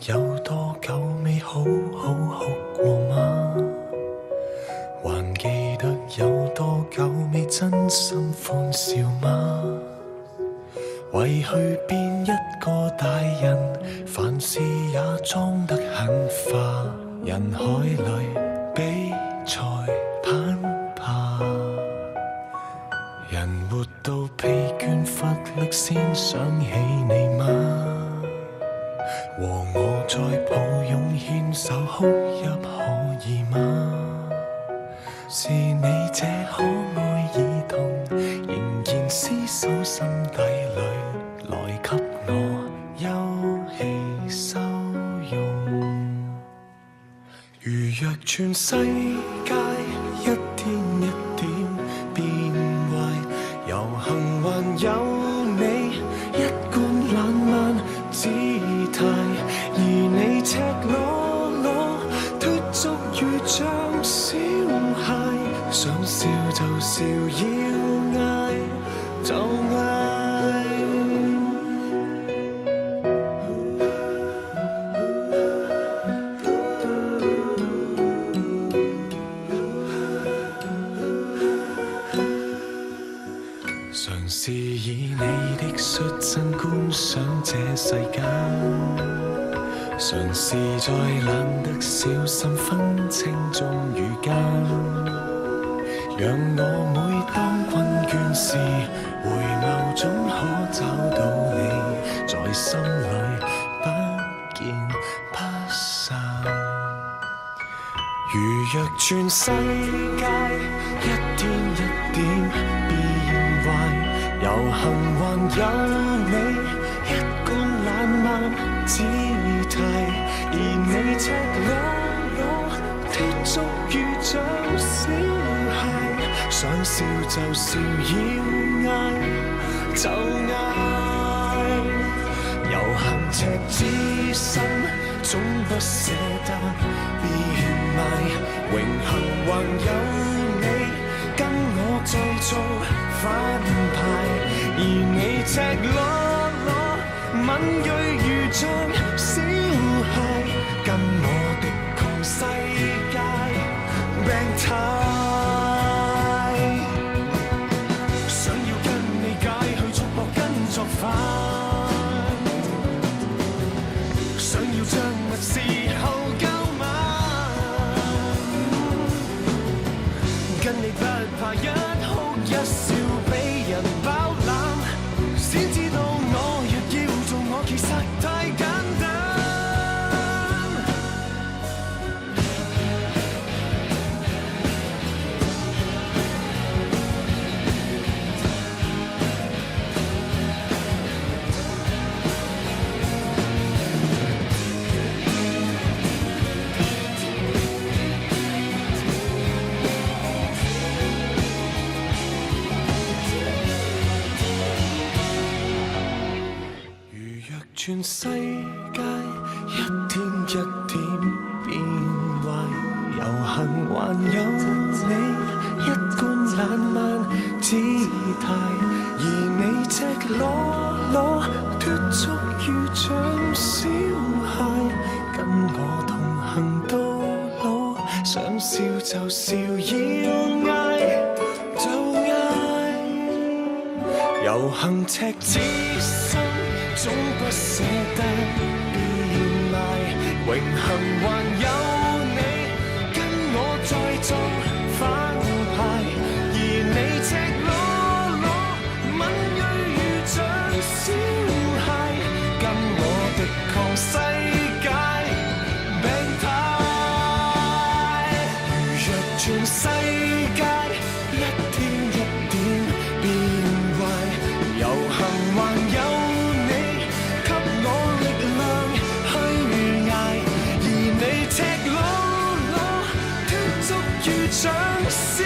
有多久未好好哭過嗎？還記得有多久未真心歡笑嗎？為去變一個大人，凡事也裝得很化，人海裏比賽攀爬，人活到疲倦乏力先想起你嗎？和我再抱擁牽手哭泣可以嗎？是你這可愛兒童，仍然廝守心底裏，來給我休憩收容。如若全世界一天一點變壞，遊行還有你一貫懶慢姿態，而你赤裸裸脫俗如像小孩，想笑就笑，要嗌就嗌。嘗試以你的率真觀賞這世間，嘗試在懶得小心分清忠與奸，讓我每當困倦時，回眸總可找到你，在心裏不見不散。如若全世界一天一點變壞，遊行還有你一貫懶慢姿態，而你赤裸裸脫俗如像小孩，想笑就笑，要嗌就嗌。遊行赤子心總不捨得變賣，榮幸還有你跟我再做反派，而你赤裸裸敏銳如像小孩，跟我敵抗世界病態，想要跟你解去束縛跟作反，想要將密事後交晚，跟你不怕一哭一笑被人包攬，先知道我若要做我其實太簡單。全世界一天一點變壞，遊行還有你一貫懶慢姿態，而你赤裸裸脫俗如像小孩，跟我同行到老，想笑就笑，要嗌就嗌。遊行赤子心總不捨得變賣，榮幸還有你跟我再做反派，而你赤裸裸敏銳如像小孩，跟我敵抗世界病態。如若全世界一天一點變壞，遊行還有赤裸裸脫俗如像小